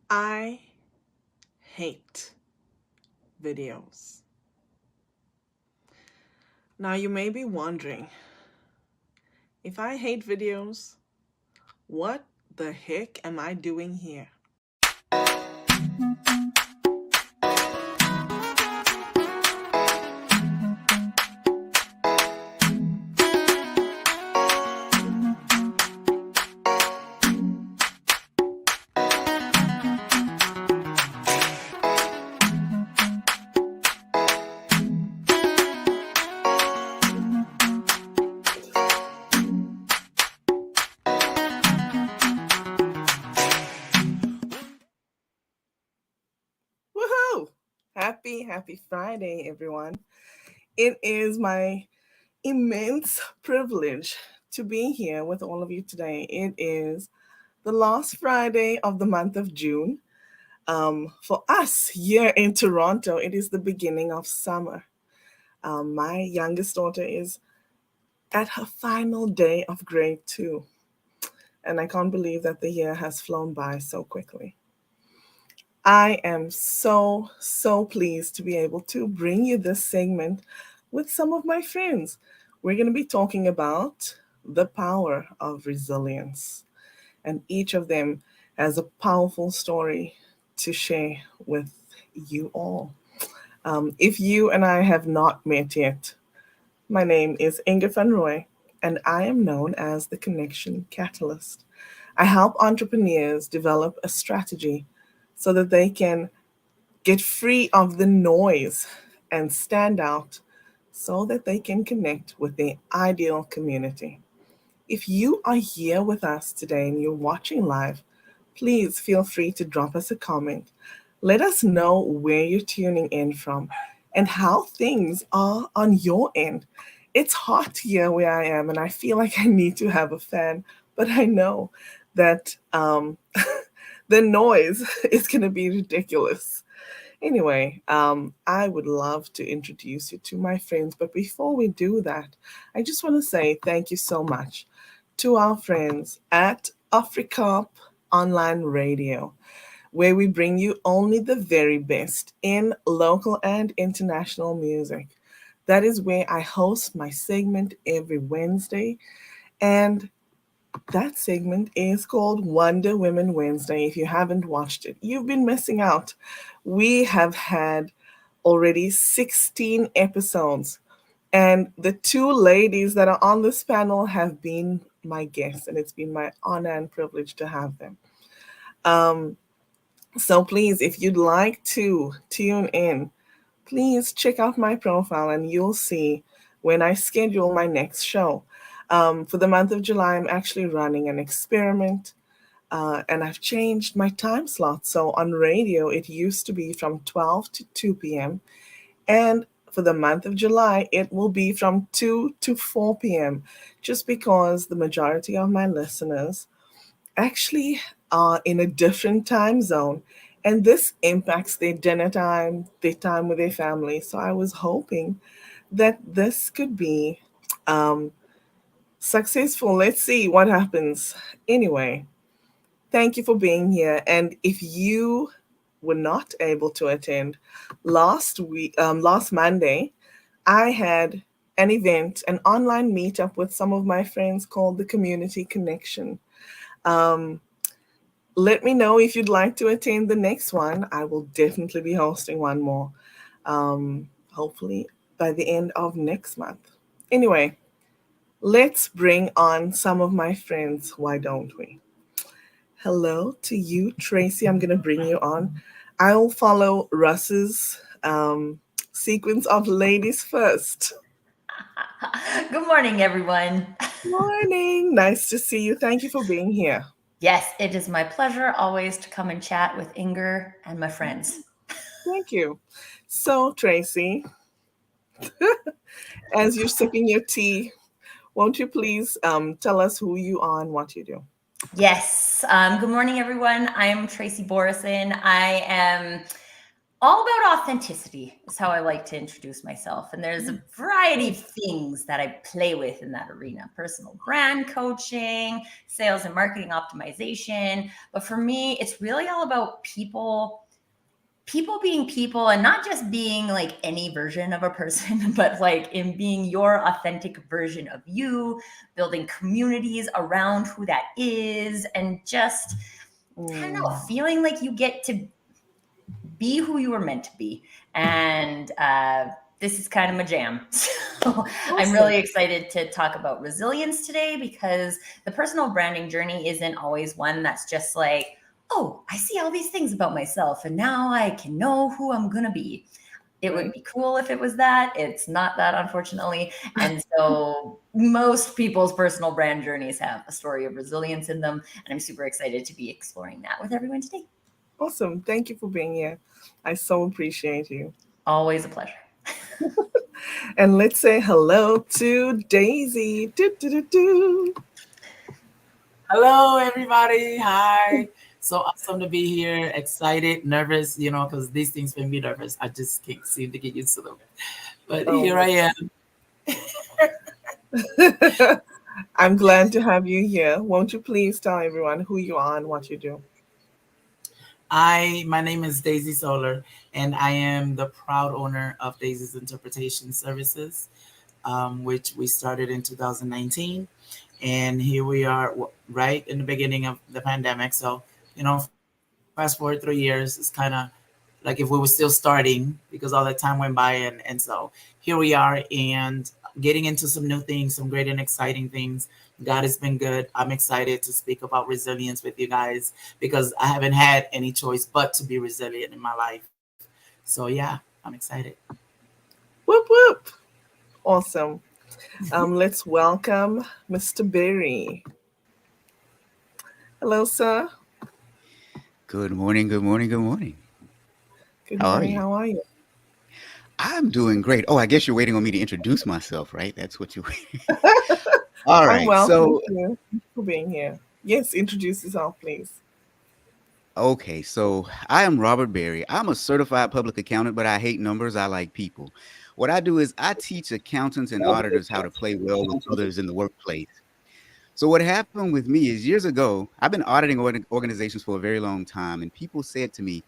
I hate videos. Now, you may be wondering, if I hate videos, what the heck am I doing here? Woohoo! Happy Friday, everyone. It is my immense privilege to be here with all of you today. It is the last Friday of the month of June. For us here in Toronto, it is the beginning of summer. My youngest daughter is at her final day of grade two, and I can't believe that the year has flown by so quickly. I am so pleased to be able to bring you this segment with some of my friends. We're going to be talking about the power of resilience, and each of them has a powerful story to share with you all. If you and I have not met yet, my name is Inge van Roy, and I am known as the Connection Catalyst. I help entrepreneurs develop a strategy so that they can get free of the noise and stand out so that they can connect with their ideal community. If you are here with us today and you're watching live, please feel free to drop us a comment. Let us know where you're tuning in from and how things are on your end. It's hot here where I am, and I feel like I need to have a fan, but I know that the noise is going to be ridiculous. Anyway, I would love to introduce you to my friends, but before we do that, I just want to say thank you so much to our friends at Africa Online Radio, where we bring you only the very best in local and international music. That is where I host my segment every Wednesday, and that segment is called Wonder Women Wednesday. If you haven't watched it, you've been missing out. We have had already 16 episodes, and the two ladies that are on this panel have been my guests, and it's been my honor and privilege to have them. Um, so please, if you'd like to tune in, please check out my profile and you'll see when I schedule my next show. For the month of July, I'm actually running an experiment, and I've changed my time slot. So on radio, it used to be from 12 to 2 p.m. And for the month of July, it will be from 2 to 4 p.m., just because the majority of my listeners actually are in a different time zone. And this impacts their dinner time, their time with their family. So I was hoping that this could be um, successful. Let's see what happens. Anyway, thank you for being here. And if you were not able to attend last Monday, I had an event, an online meetup with some of my friends called the Community Connection. Um, Let me know if you'd like to attend the next one. I will definitely be hosting one more, hopefully by the end of next month. Anyway, let's bring on some of my friends. Why don't we? Hello to you, Tracy. I'm going to bring you on. I'll follow Russ's sequence of ladies first. Good morning, everyone. Morning. Nice to see you. Thank you for being here. Yes, it is my pleasure always to come and chat with Inger and my friends. Thank you. So, Tracy, as you're sipping your tea, won't you please tell us who you are and what you do? Yes, good morning, everyone. I am Tracy Borreson. I am all about authenticity is how I like to introduce myself. And there's a variety of things that I play with in that arena: personal brand coaching, sales and marketing optimization. But for me, it's really all about people being people, and not just being like any version of a person, but like in being your authentic version of you, building communities around who that is, and just, I don't know, Mm, feeling like you get to be who you were meant to be. And this is kind of my jam. So I'm awesome. really excited to talk about resilience today, because the personal branding journey isn't always one that's just like, oh, I see all these things about myself and now I can know who I'm going to be. It would Right. be cool if it was that. It's not that, unfortunately. And so most people's personal brand journeys have a story of resilience in them. And I'm super excited to be exploring that with everyone today. Awesome. Thank you for being here. I so appreciate you. Always a pleasure. And let's say hello to Daisy. Do, do, do, do. Hello, everybody. Hi. So awesome to be here. Excited, nervous, because these things make me nervous. I just can't seem to get used to them. But Oh here I am. my. I'm glad to have you here. Won't you please tell everyone who you are and what you do? My name is Daisy Solar, and I am the proud owner of Daisy's Interpretation Services, which we started in 2019. And here we are, right in the beginning of the pandemic. So, fast forward 3 years, it's kind of like if we were still starting, because all that time went by. And so here we are, and getting into some new things, some great and exciting things. God has been good. I'm excited to speak about resilience with you guys, because I haven't had any choice but to be resilient in my life. So yeah, I'm excited. Whoop whoop. Awesome. Let's welcome Mr. Berry. Hello, sir. Good morning, good morning, good morning. Good How are morning. you? How are you? I'm doing great. Oh, I guess you're waiting on me to introduce myself, right? That's what you. All I'm right. well, thank So, you. Thank you for being here. Yes, introduce yourself, please. okay. So, I am Robert Berry. I'm a certified public accountant, but I hate numbers. I like people. What I do is I teach accountants and auditors how to play well with others in the workplace. So, what happened with me is years ago, I've been auditing organizations for a very long time, and people said to me,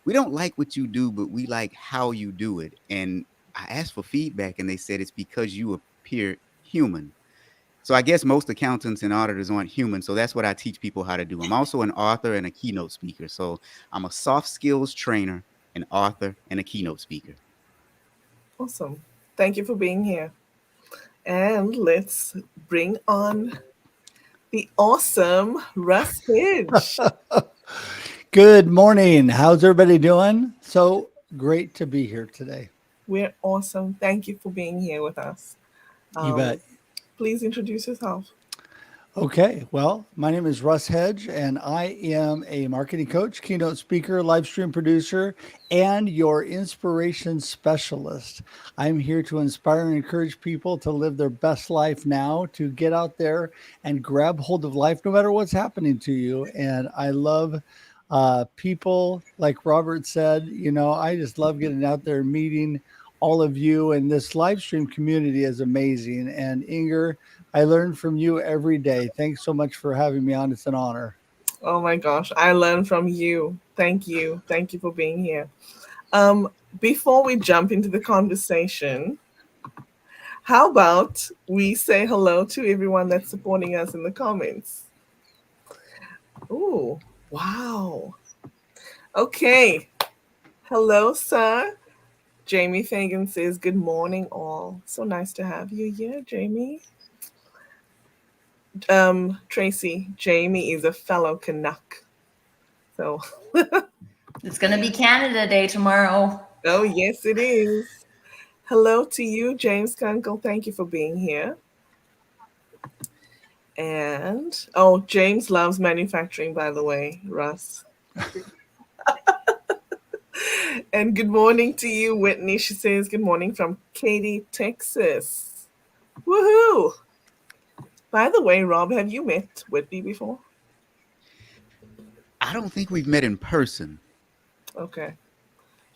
we don't like what you do, but we like how you do it. And I asked for feedback, and they said it's because you appear human. So I guess most accountants and auditors aren't human. So that's what I teach people how to do. I'm also an author and a keynote speaker. So I'm a soft skills trainer, an author, and a keynote speaker. Awesome. Thank you for being here. And let's bring on the awesome Russ Hedge. Good morning. How's everybody doing? So great to be here today. We're awesome. Thank you for being here with us. You Um, bet. please introduce yourself. Okay, well, my name is Russ Hedge, and I am a marketing coach, keynote speaker, live stream producer, and your inspiration specialist. I'm here to inspire and encourage people to live their best life now, to get out there and grab hold of life no matter what's happening to you. And I love people, like Robert said, I just love getting out there and meeting all of you. And this live stream community is amazing. And Inger, I learn from you every day. Thanks so much for having me on. It's an honor. Oh my gosh, I learned from you. Thank you. Thank you for being here. Um, before we jump into the conversation, how about we say hello to everyone that's supporting us in the comments? Oh, wow. Okay. Hello, sir. Jamie Fagan says, good morning, all. So nice to have you here, Jamie. Tracy, Jamie is a fellow Canuck. So, It's going to be Canada Day tomorrow. oh, yes, it is. Hello to you, James Kunkel. Thank you for being here. And, oh, James loves manufacturing, by the way, Russ. And good morning to you, Whitney. She says, good morning from Katy, Texas. Woohoo! By the way, Rob, have you met Whitney before? I don't think we've met in person. Okay.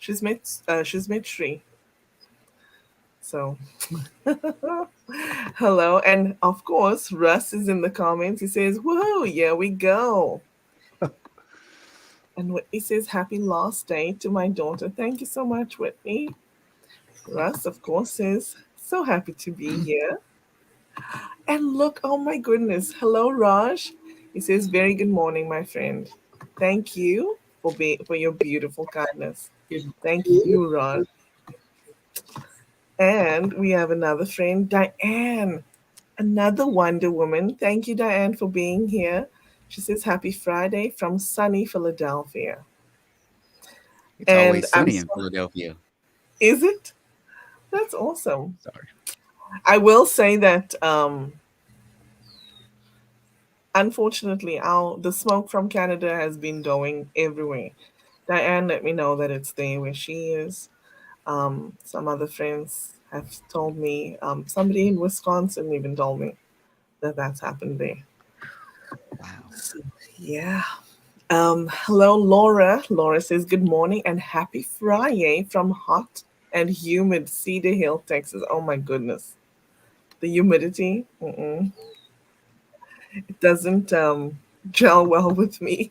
She's met Shri. So hello, and of course Russ is in the comments. He says, "Woohoo! Yeah, we go." And Whitney says, "Happy last day to my daughter." Thank you so much, Whitney. Russ, of course, says, "So happy to be here." And look, oh my goodness. Hello, Raj. He says, "Very good morning, my friend. Thank you for your beautiful kindness." Thank you, Raj. And we have another friend, Diane, another Wonder Woman. Thank you, Diane, for being here. She says, "Happy Friday from sunny Philadelphia." It's And always sunny in Philadelphia. is it? That's awesome. Sorry. I will say that unfortunately, the smoke from Canada has been going everywhere. Diane let me know that it's there where she is. Some other friends have told me. Somebody in Wisconsin even told me that that's happened there. Wow. So, yeah. Hello, Laura. Laura says, "Good morning and happy Friday from hot and humid Cedar Hill, Texas." Oh my goodness. The humidity, it doesn't gel well with me.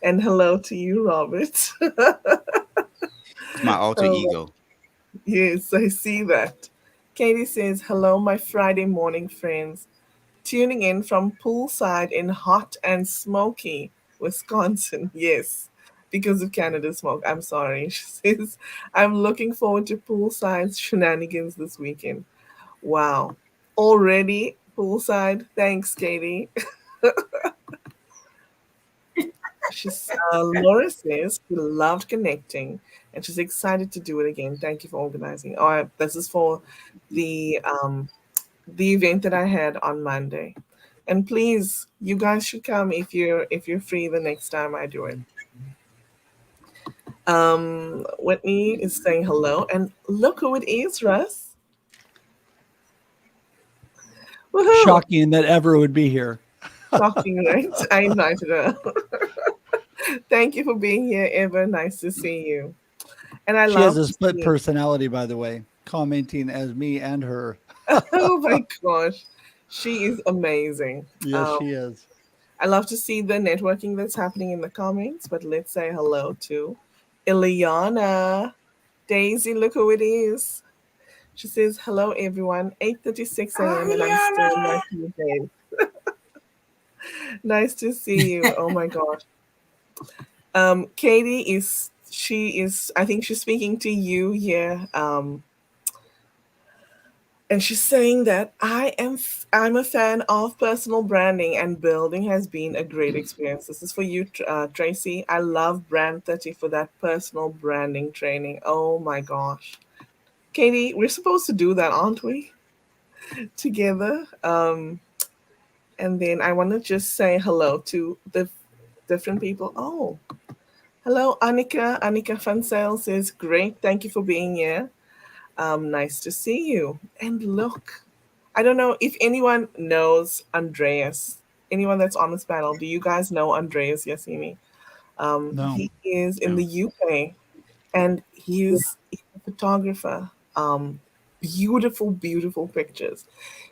And hello to you, Robert. It's my alter Oh, ego. yes, I see that. Katie says, "Hello, my Friday morning friends. Tuning in from poolside in hot and smoky Wisconsin." Yes, because of Canada smoke. I'm sorry. She says, "I'm looking forward to poolside shenanigans this weekend." Wow. Already poolside. Thanks, Katie. Laura says she loved connecting and she's excited to do it again. Thank you for organizing. This is for the event that I had on Monday. And please, you guys should come if you're free the next time I do it. Whitney is saying hello, and look who it is, Russ. Woohoo! Shocking that ever would be here. Shocking, right? I invited her. Thank you for being here, Eva. Nice to see you. And I She has love a to split see. personality, by the way, commenting as me and her. Oh my gosh, she is amazing. Yes, she is. I love to see the networking that's happening in the comments, but let's say hello to Ileana. Daisy, look who it is. She says, "Hello, everyone. 8:36 a.m. and I'm still in my PJs. Nice to see you. Oh my gosh. Katie I think she's speaking to you here. And she's saying that I'm a fan of personal branding and building has been a great experience. This is for you, Tracy. I love Brand 30 for that personal branding training. Oh my gosh. Katie, we're supposed to do that, aren't we? Together. And then I want to just say hello to the different people. Oh, hello, Annika. Annika Fansale says, "Great. Thank you for being here. Nice to see you." And look, I don't know if anyone knows Andreas. Anyone that's on this panel, do you guys know Andreas Yassini? No. He is in No. the UK and he's a photographer. Um, Beautiful, beautiful pictures.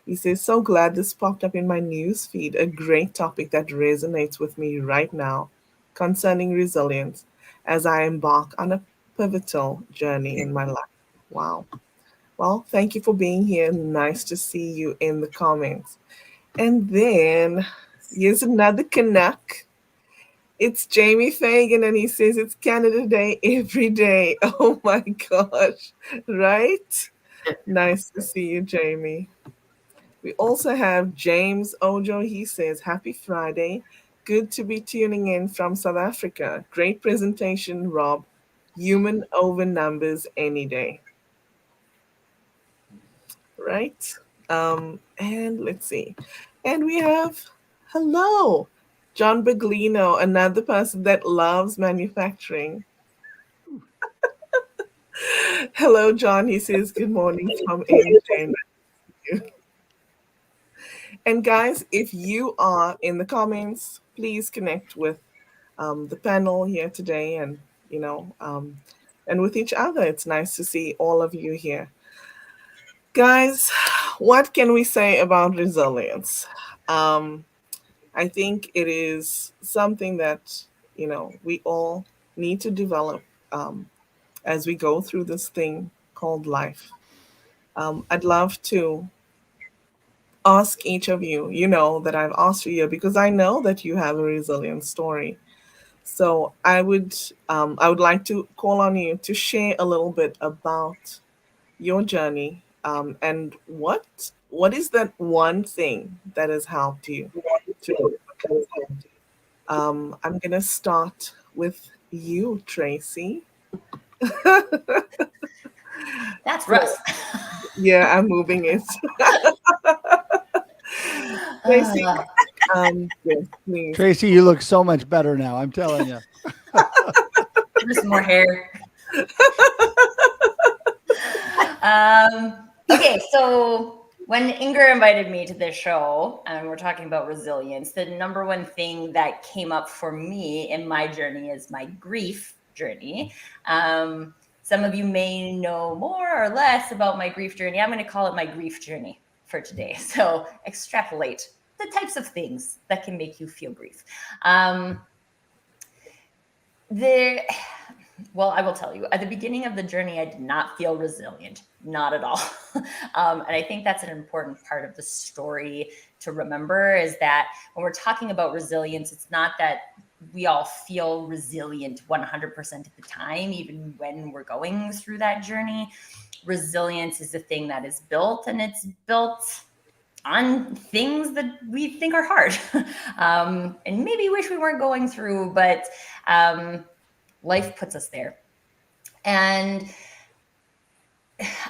He says, "So glad this popped up in my news feed. A great topic that resonates with me right now concerning resilience as I embark on a pivotal journey in my life." Wow. Well, thank you for being here. Nice to see you in the comments. And then here's another Canuck. It's Jamie Fagan, and he says it's Canada Day every day. Oh my gosh, right? Nice to see you, Jamie. We also have James Ojo. He says, "Happy Friday. Good to be tuning in from South Africa. Great presentation, Rob. Human over numbers any day." Right? And let's see. And we have, hello, John Baglino, another person that loves manufacturing. Hello, John. He says, "Good morning from AJ." And guys, if you are in the comments, please connect with the panel here today, and you know, and with each other. It's nice to see all of you here. Guys, what can we say about resilience? Um, I think it is something that, we all need to develop as we go through this thing called life. I'd love to ask each of you, that I've asked you here because I know that you have a resilient story. So I would like to call on you to share a little bit about your journey, and what is that one thing that has helped you to. I'm gonna start with you, Tracy. That's So Russ. yeah, I'm moving it. Tracy, Uh, yes, please. Tracy, you look so much better now. I'm telling you. just more hair. Okay, so when Inger invited me to this show and we're talking about resilience, the number one thing that came up for me in my journey is my grief journey. Some of you may know more or less about my grief journey. I'm going to call it my grief journey for today. So extrapolate the types of things that can make you feel grief. The Well, I will tell you, at the beginning of the journey, I did not feel resilient, not at all. And I think that's an important part of the story to remember is that when we're talking about resilience, it's not that we all feel resilient 100% of the time, even when we're going through that journey. Resilience is a thing that is built, and it's built on things that we think are hard and maybe wish we weren't going through, but life puts us there. And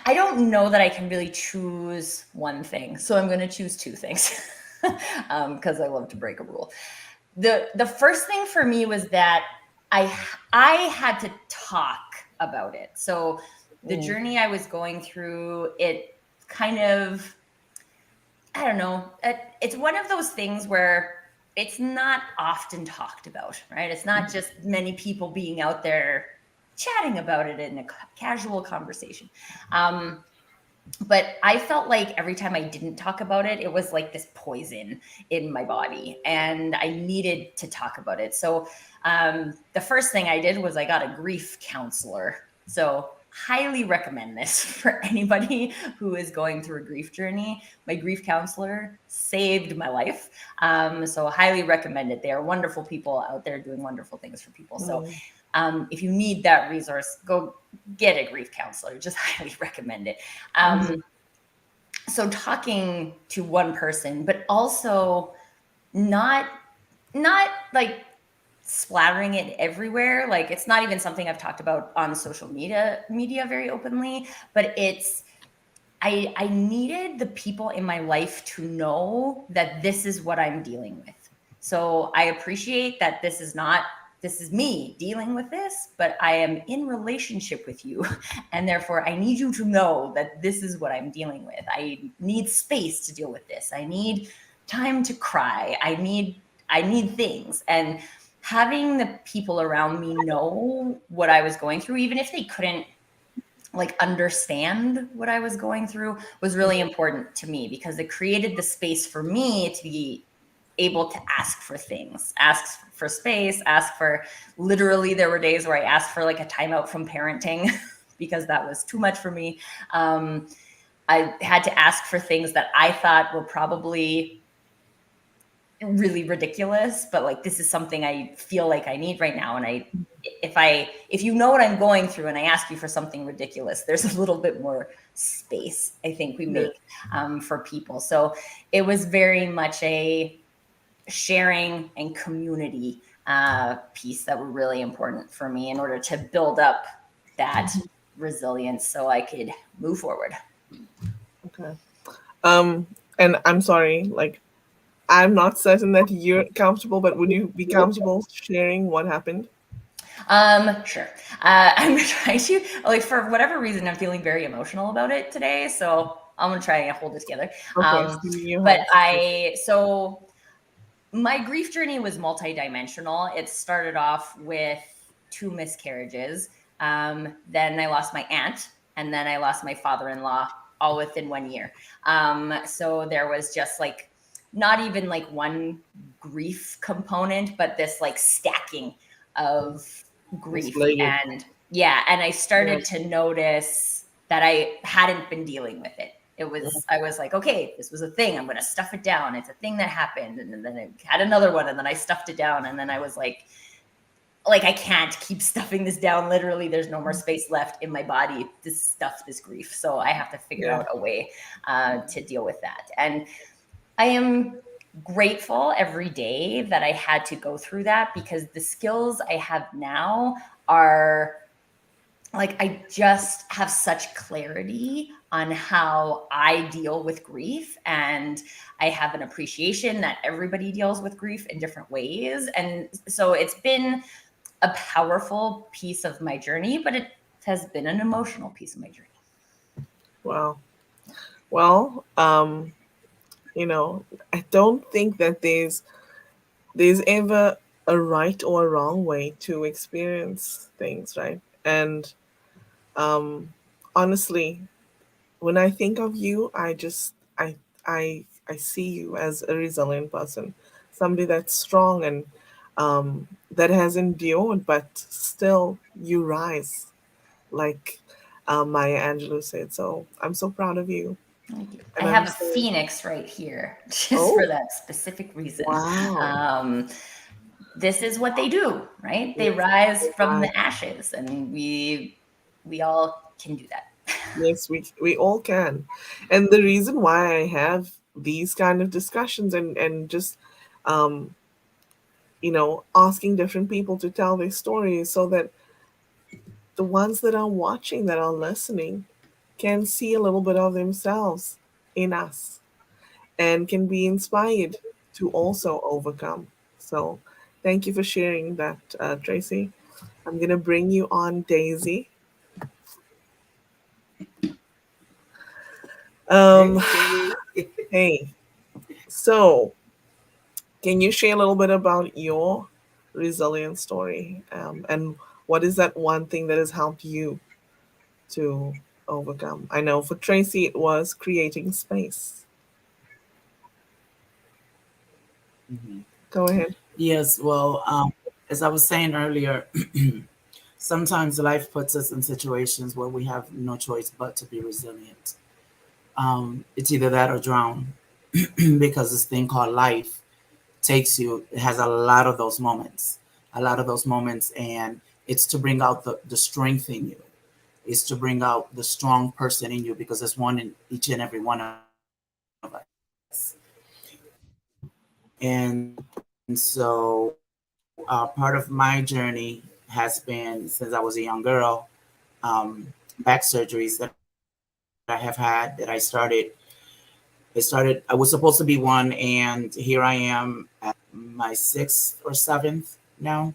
I don't know that I can really choose one thing. So I'm going to choose two things because I love to break a rule. The first thing for me was that I had to talk about it. So the journey I was going through, it kind of, I don't know, it's one of those things where it's not often talked about, right? It's not just many people being out there chatting about it in a casual conversation. But I felt like every time I didn't talk about it, it was like this poison in my body, and I needed to talk about it. So the first thing I did was I got a grief counselor. So highly recommend this for anybody who is going through a grief journey. My grief counselor saved my life. So highly recommend it. They are wonderful people out there doing wonderful things for people. So if you need that resource, go get a grief counselor. Just highly recommend it. So talking to one person, but also not like splattering it everywhere. Like it's not even something I've talked about on social media very openly, but it's I needed the people in my life to know that this is what I'm dealing with. So I appreciate that this is me dealing with this, but I am in relationship with you. And therefore I need you to know that this is what I'm dealing with. I need space to deal with this. I need time to cry. I need things. And having the people around me know what I was going through, even if they couldn't like understand what I was going through, was really important to me because it created the space for me to be able to ask for things, ask for space, ask for, literally there were days where I asked for like a timeout from parenting because that was too much for me. I had to ask for things that I thought were probably really ridiculous, but like this is something I feel like I need right now. And if you know what I'm going through and I ask you for something ridiculous, there's a little bit more space I think we make for people. So it was very much a sharing and community piece that were really important for me in order to build up that resilience so I could move forward. Okay. And I'm sorry, like I'm not certain that you're comfortable, but would you be comfortable sharing what happened? Sure. I'm trying to, like, for whatever reason, I'm feeling very emotional about it today. So I'm going to try and hold it together. Okay, so you But have- so my grief journey was multidimensional. It started off with 2 miscarriages. Then I lost my aunt, and then I lost my father-in-law, all within 1 year. So there was just like not even like one grief component, but this like stacking of It's grief. layered. And yeah, and I started Yes. to notice that I hadn't been dealing with it. Mhm. I was like, okay, this was a thing. I'm going to stuff it down. It's a thing that happened. And then I had another one, and then I stuffed it down. And then I was like I can't keep stuffing this down. Literally, there's no more space left in my body to stuff this grief. So I have to figure Yeah. out a way to deal with that. And I am grateful every day that I had to go through that, because the skills I have now are like, I just have such clarity on how I deal with grief. And I have an appreciation that everybody deals with grief in different ways. And so it's been a powerful piece of my journey, but it has been an emotional piece of my journey. Wow. Well, I don't think that there's ever a right or a wrong way to experience things, right? And um, honestly, when I think of you, I see you as a resilient person, somebody that's strong and that has endured, but still you rise, like Maya Angelou said. So I'm so proud of you, Thank you. I and I'm have a so phoenix right here just for oh that specific reason. wow, Um, this is what they do, right? They yes, rise from right. the ashes, and we all can do that. Yes, we all can. And the reason why I have these kind of discussions and just um asking different people to tell their stories so that the ones that are watching, that are listening, can see a little bit of themselves in us and can be inspired to also overcome. So thank you for sharing that, Tracy. I'm going to bring you on, Daisy. Um, Hey. hey, so can you share a little bit about your resilience story? And what is that one thing that has helped you to overcome? I know for Tracy, it was creating space. Mhm. Go ahead. Yes, well, as I was saying earlier, sometimes life puts us in situations where we have no choice but to be resilient. It's either that or drown, because this thing called life takes you, it has a lot of those moments, and it's to bring out the strength in you. It's to bring out the strong person in you, because there's one in each and every one of us. And so part of my journey has been, since I was a young girl, back surgeries that I have had, that I was supposed to be one, and here I am at my sixth or seventh now.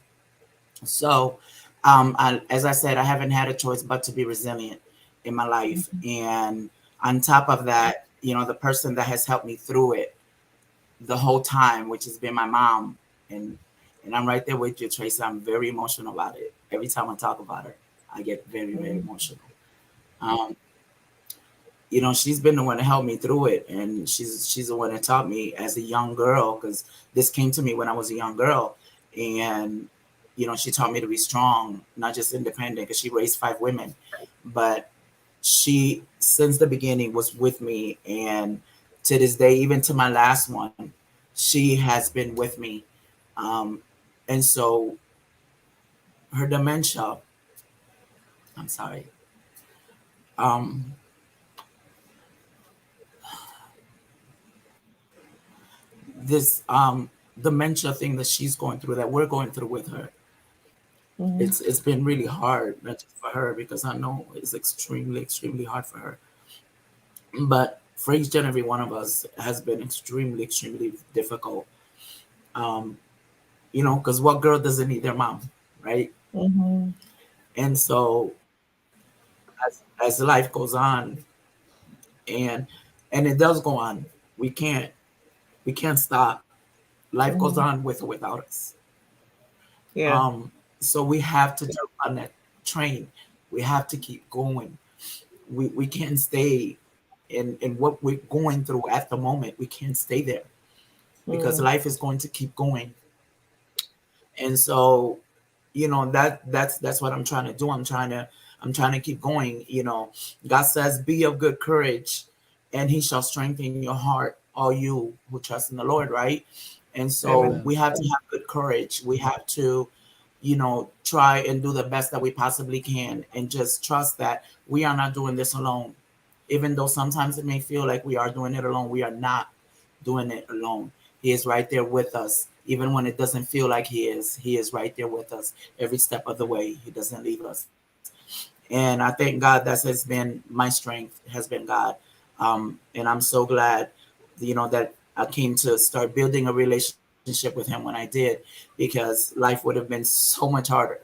So, as I said, I haven't had a choice but to be resilient in my life. And on top of that, the person that has helped me through it the whole time, which has been my mom. And I'm right there with you, Tracy. I'm very emotional about it. Every time I talk about her, I get very, very Mhm. emotional. Um, she's been the one to help me through it, and she's the one that taught me as a young girl, because this came to me when I was a young girl. And she taught me to be strong, not just independent, because she raised 5 women, but she, since the beginning, was with me. And to this day, even to my last one, she has been with me. um, and so her dementia, I'm sorry, um, this dementia thing that she's going through, that we're going through with her, Mhm. it's been really hard, not just for her, because I know it's extremely, extremely hard for her, but for each and every one of us has been extremely, extremely difficult. um, because what girl doesn't need their mom, right? Mhm. And so as life goes on, and and it does go on, we can't we can't stop. Life goes Mhm. on with or without us. Yeah. So we have to jump on that. train. We have to keep going. We can't stay in what we're going through at the moment. We can't stay there because Mm. life is going to keep going. And so, that's what I'm trying to do. I'm trying to keep going. God says, be of good courage, and he shall strengthen your heart, all you who trust in the Lord, right? And so Amen. Amen. we have to have good courage. We have to, try and do the best that we possibly can, and just trust that we are not doing this alone. Even though sometimes it may feel like we are doing it alone, we are not doing it alone. He is right there with us. Even when it doesn't feel like he is right there with us every step of the way. He doesn't leave us. And I thank God that has been my strength, has been God. And I'm so glad, that I came to start building a relationship with him when I did, because life would have been so much harder.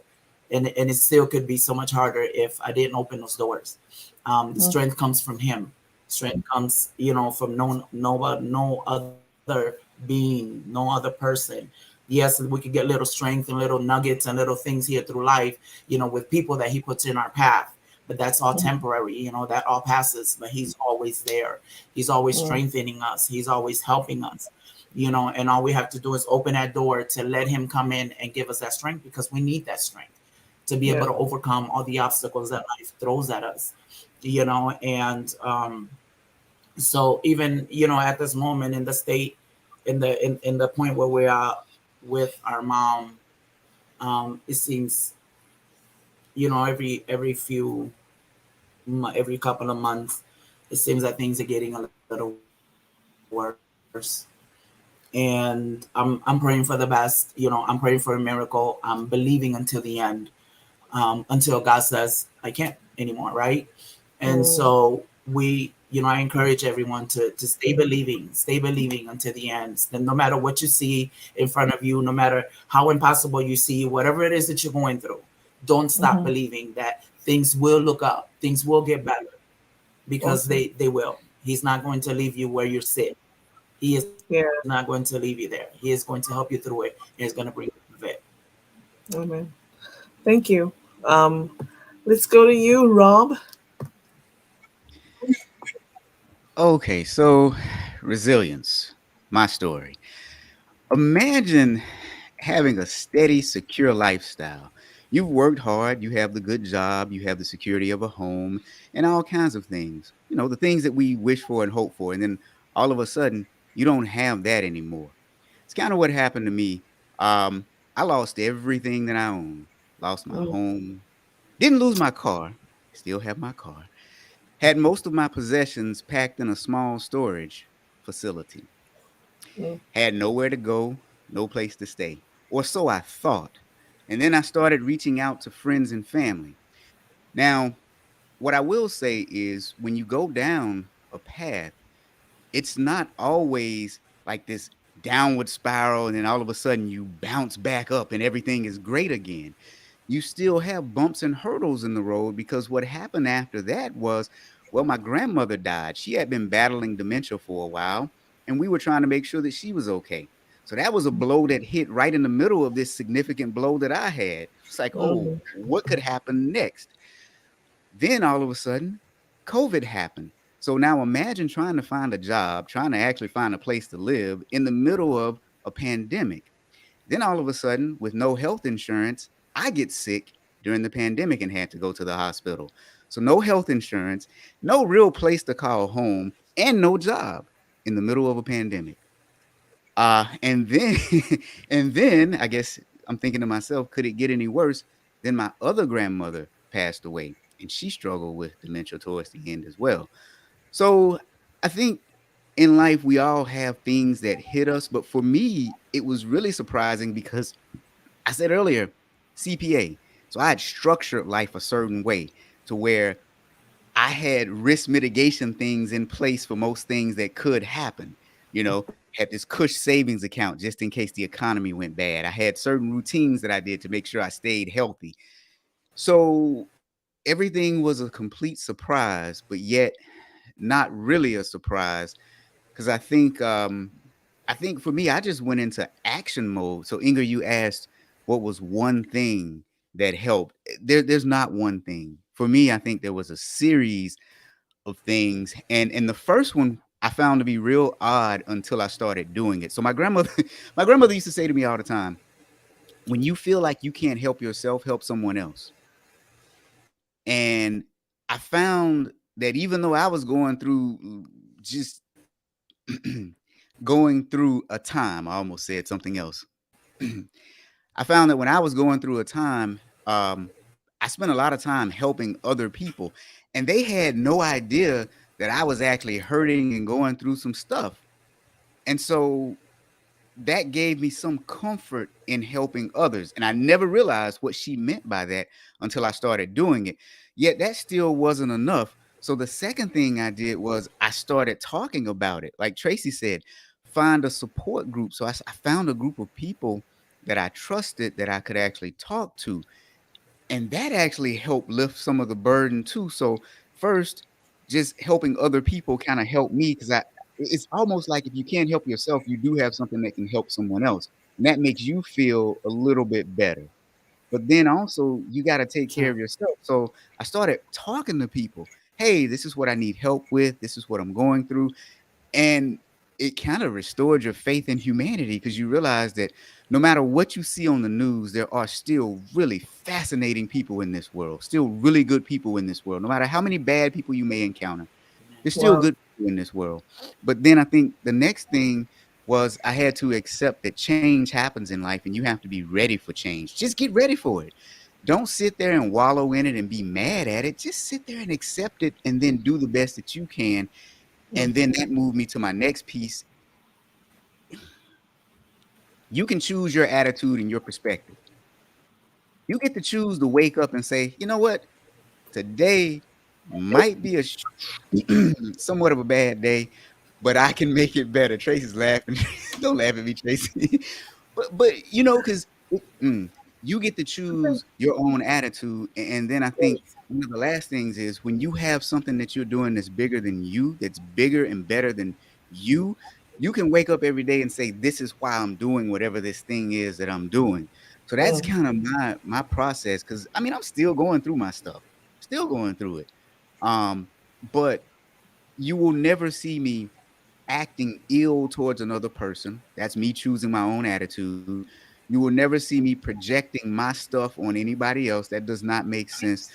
And it still could be so much harder if I didn't open those doors. The Mm. strength comes from him. Strength comes, from no other being, no other person. Yes, we could get little strength and little nuggets and little things here through life, with people that he puts in our path. But that's all Mm. temporary, that all passes. But he's always there. He's always Mm. strengthening us. He's always helping us, and all we have to do is open that door to let him come in and give us that strength, because we need that strength to be able Yeah. to overcome all the obstacles that life throws at us, and so even at this moment in the state, in the point where we are with our mom, it seems, every few every couple of months, it seems that things are getting a little worse. And I'm praying for the best. I'm praying for a miracle. I'm believing until the end, until God says I can't anymore, right? And so Mm. I encourage everyone to stay believing until the end. Then no matter what you see in front of you, no matter how impossible you see, whatever it is that you're going through, don't stop Mhm. believing that things will look up, things will get better, because Awesome. they will. He's not going to leave you where you're sick. He is not going Yeah. to leave you there. He is going to help you through it, and is going to bring you out of it. Amen. Thank you. Um, let's go to you, Rob. Okay, so resilience, my story. Imagine having a steady, secure lifestyle. You've worked hard, you have the good job, you have the security of a home, and all kinds of things. The things that we wish for and hope for. And then all of a sudden, you don't have that anymore. It's kind of what happened to me. I lost everything that I own, lost my Mm. home, didn't lose my car, still have my car, had most of my possessions packed in a small storage facility, Mm. had nowhere to go, no place to stay, or so I thought. And then I started reaching out to friends and family. Now, what I will say is when you go down a path, it's not always like this downward spiral and then all of a sudden you bounce back up and everything is great again. You still have bumps and hurdles in the road, because what happened after that was, well, my grandmother died. She had been battling dementia for a while, and we were trying to make sure that she was okay. So that was a blow that hit right in the middle of this significant blow that I had. It's like, oh, Mhm. what could happen next? Then all of a sudden, COVID happened. So now imagine trying to find a job, trying to actually find a place to live in the middle of a pandemic. Then all of a sudden, with no health insurance, I get sick during the pandemic and had to go to the hospital. So no health insurance, no real place to call home, and no job in the middle of a pandemic. And then and then I guess I'm thinking to myself, could it get any worse? Then my other grandmother passed away, and she struggled with dementia towards the end as well. So I think in life we all have things that hit us, but for me, it was really surprising because I said earlier, CPA. So I had structured life a certain way to where I had risk mitigation things in place for most things that could happen. Had this Cush savings account just in case the economy went bad. I had certain routines that I did to make sure I stayed healthy. So everything was a complete surprise, but yet not really a surprise, because I think for me, I just went into action mode. So Inger, you asked what was one thing that helped. There's not one thing. For me, I think there was a series of things. And the first one I found to be real odd until I started doing it. So my grandmother my grandmother used to say to me all the time, when you feel like you can't help yourself, help someone else. And I found that even though I was going through just going through a time, I almost said something else. I found that when I was going through a time, I spent a lot of time helping other people, and they had no idea that I was actually hurting and going through some stuff. And so that gave me some comfort in helping others. And I never realized what she meant by that until I started doing it. Yet that still wasn't enough. So the second thing I did was I started talking about it. Like Tracy said, find a support group. So I found a group of people that I trusted that I could actually talk to. And that actually helped lift some of the burden too. So first, just helping other people kind of helped me because it's almost like if you can't help yourself, you do have something that can help someone else. And that makes you feel a little bit better. But then also you got to take care Yeah. of yourself. So I started talking to people. Hey, this is what I need help with. This is what I'm going through. And it kind of restored your faith in humanity because you realize that no matter what you see on the news, there are still really fascinating people in this world, still really good people in this world. No matter how many bad people you may encounter, there's still Wow. good people in this world. But then I think the next thing was I had to accept that change happens in life and you have to be ready for change. Just get ready for it. Don't sit there and wallow in it and be mad at it. Just sit there and accept it and then do the best that you can. And then that moved me to my next piece. You can choose your attitude and your perspective. You get to choose to wake up and say, you know what? Today might be somewhat of a bad day, but I can make it better. Tracy's laughing. Don't laugh at me, Tracy. But because you get to choose your own attitude, and then I think one of the last things is when you have something that you're doing that's bigger than you, that's bigger and better than you, you can wake up every day and say, "This is why I'm doing whatever this thing is that I'm doing." So that's Mm. kind of my process because I mean I'm still going through my stuff, still going through it. Um, but you will never see me acting ill towards another person. That's me choosing my own attitude. You will never see me projecting my stuff on anybody else. That does not make sense.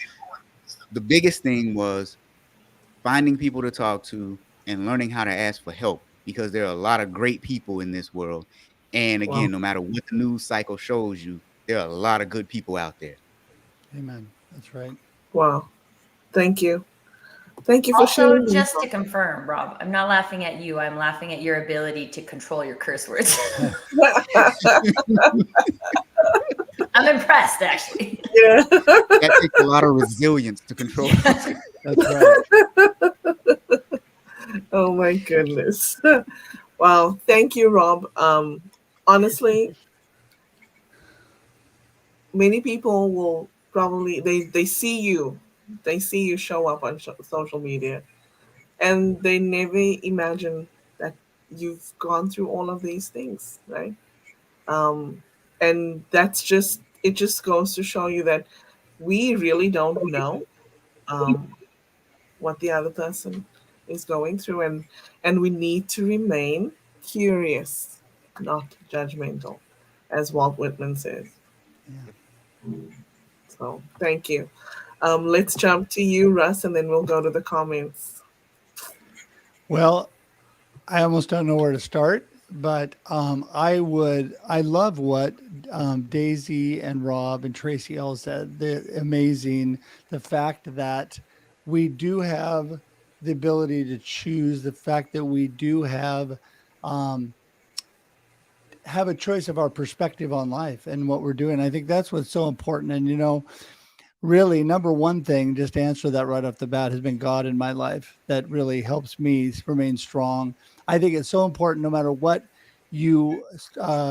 The biggest thing was finding people to talk to and learning how to ask for help because there are a lot of great people in this world. And Wow. again, no matter what the news cycle shows you, there are a lot of good people out there. Amen. That's right. Wow. Thank you. Thank you for Also, sharing just yourself. to confirm, Rob, I'm not laughing at you. I'm laughing at your ability to control your curse words. I'm impressed, actually. Yeah. That takes a lot of resilience to control. That's right. Oh my goodness. Wow. Thank you, Rob. Honestly, many people will probably they see you, they see you show up on social media, and they never imagine that you've gone through all of these things, right? Um, and that's just it. Just goes to show you that we really don't know um, what the other person is going through, and we need to remain curious, not judgmental, as Walt Whitman says. Yeah. So thank you. Let's jump to you, Russ, and then we'll go to the comments. Well, I almost don't know where to start, but I love what Daisy and Rob and Tracy L said. They're amazing. The fact that we do have the ability to choose, the fact that we do um, have a choice of our perspective on life and what we're doing. I think that's what's so important. And, really, number one thing, just to answer that right off the bat, has been God in my life that really helps me remain strong. I think it's so important, no matter what you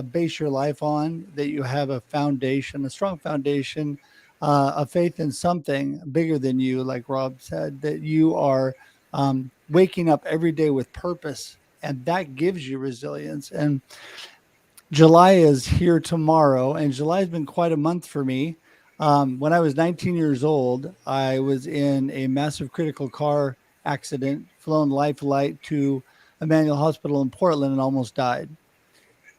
base your life on, that you have a foundation, a strong foundation, a faith in something bigger than you, like Rob said, that you are waking up every day with purpose. And that gives you resilience. And July is here tomorrow, and July has been quite a month for me. When I was 19 years old, I was in a massive critical car accident, flown life flight to Emmanuel Hospital in Portland, and almost died.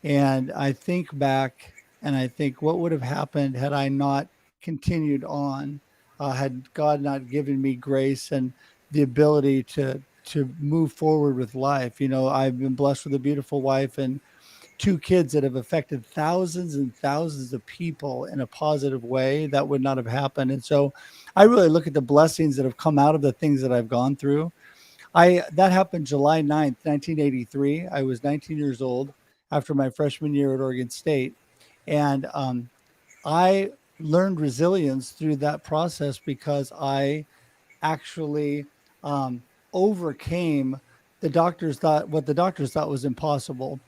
And I think back and I think what would have happened had I not continued on, had God not given me grace and the ability to move forward with life. You know, I've been blessed with a beautiful wife and two kids that have affected thousands and thousands of people in a positive way that would not have happened. And so I really look at the blessings that have come out of the things that I've gone through. I That happened July 9th, 1983. I was 19 years old after my freshman year at Oregon State. And I learned resilience through that process because I actually um, overcame what the doctors thought was impossible.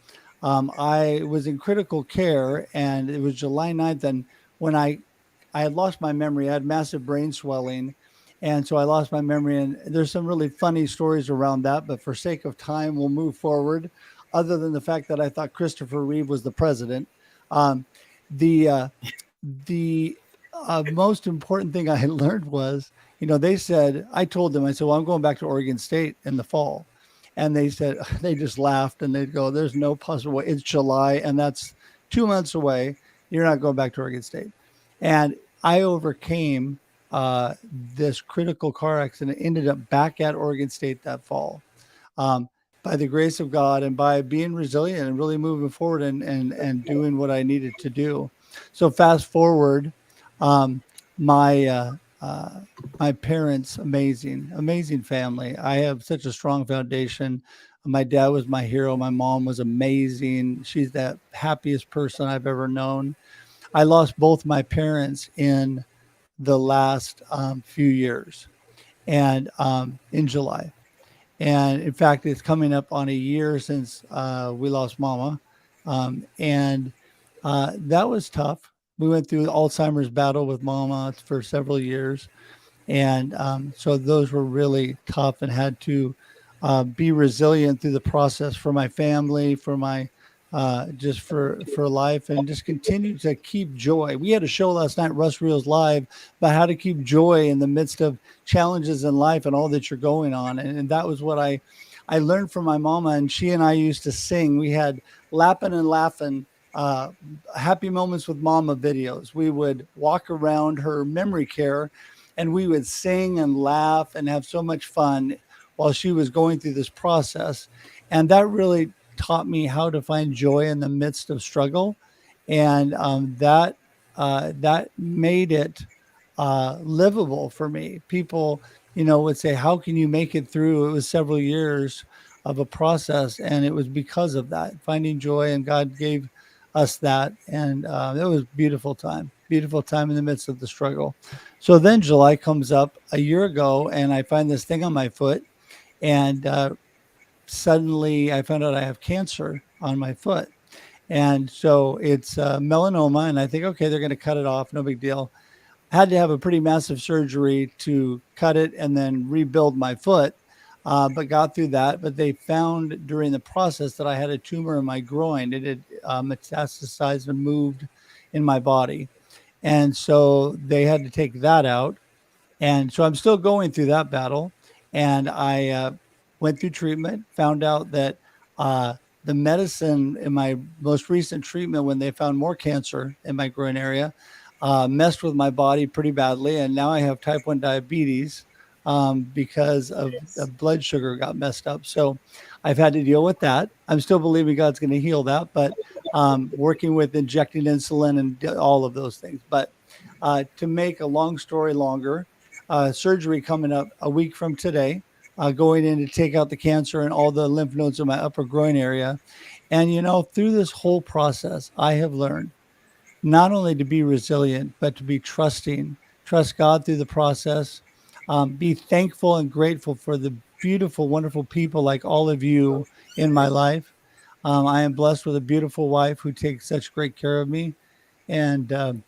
I was in critical care, and it was July 9th. And when I had lost my memory, I had massive brain swelling, and so I lost my memory. And there's some really funny stories around that, but for sake of time, we'll move forward. Other than the fact that I thought Christopher Reeve was the president, um, the uh, the most important thing I learned was, they said, I told them, I said, well, I'm going back to Oregon State in the fall. And they said, they just laughed and they'd go, there's no possible way. It's July and that's 2 months away. You're not going back to Oregon State. And I overcame this critical car accident, ended up back at Oregon State that fall. Um, by the grace of God and by being resilient and really moving forward and doing what I needed to do. So fast forward, um, my my parents, amazing family. I have such a strong foundation. My dad was my hero. My mom was amazing. She's the happiest person I've ever known. I lost both my parents in the last few years, and in July. And in fact, it's coming up on a year since we lost Mama, and that was tough. We went through Alzheimer's battle with Mama for several years, and so those were really tough, and had to be resilient through the process for my family, for my just for life, and just continue to keep joy. We had a show last night, Russ Reels Live, about how to keep joy in the midst of challenges in life and all that you're going on. And that was what I learned from my mama, and she and I used to sing. We had Lappin' and Laughing, uh, happy moments with mama videos. We would walk around her memory care and we would sing and laugh and have so much fun while she was going through this process. And that really taught me how to find joy in the midst of struggle. And that made it livable for me. People, would say, "How can you make it through?" It was several years of a process, and it was because of that, finding joy, and God gave us that, and it was beautiful time in the midst of the struggle. So then July comes up a year ago, and I find this thing on my foot, and suddenly I found out I have cancer on my foot. And so it's melanoma, and I think, okay, they're going to cut it off, no big deal. Had to have a pretty massive surgery to cut it and then rebuild my foot, but got through that. But they found during the process that I had a tumor in my groin. It had metastasized and moved in my body. And so they had to take that out. And so I'm still going through that battle. And I went through treatment, found out that uh, the medicine in my most recent treatment, when they found more cancer in my groin area, messed with my body pretty badly. And now I have type 1 diabetes because of the blood sugar got messed up. So I've had to deal with that. I'm still believing God's going to heal that, but working with injecting insulin and all of those things. But to make a long story longer, surgery coming up a week from today, going in to take out the cancer and all the lymph nodes in my upper groin area. And, through this whole process, I have learned not only to be resilient, but to be trust God through the process, be thankful and grateful for the beautiful, wonderful people like all of you in my life. I am blessed with a beautiful wife who takes such great care of me, and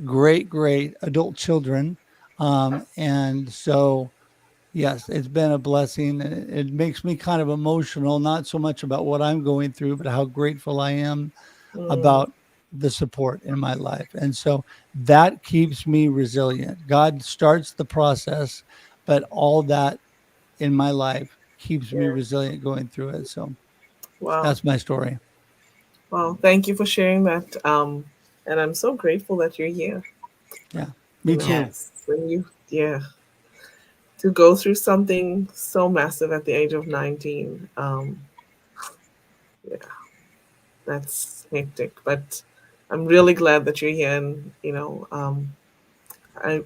great adult children. And so, yes, it's been a blessing. It makes me kind of emotional, not so much about what I'm going through, but how grateful I am Mm. about the support in my life. And so that keeps me resilient. God starts the process, but all that in my life keeps me Yeah. resilient going through it. So Wow. that's my story. Well, thank you for sharing that. And I'm so grateful that you're here. Yeah, You me know, too. Yes. when you, yeah, to go through something so massive at the age of 19, yeah, that's hectic. But I'm really glad that you're here, and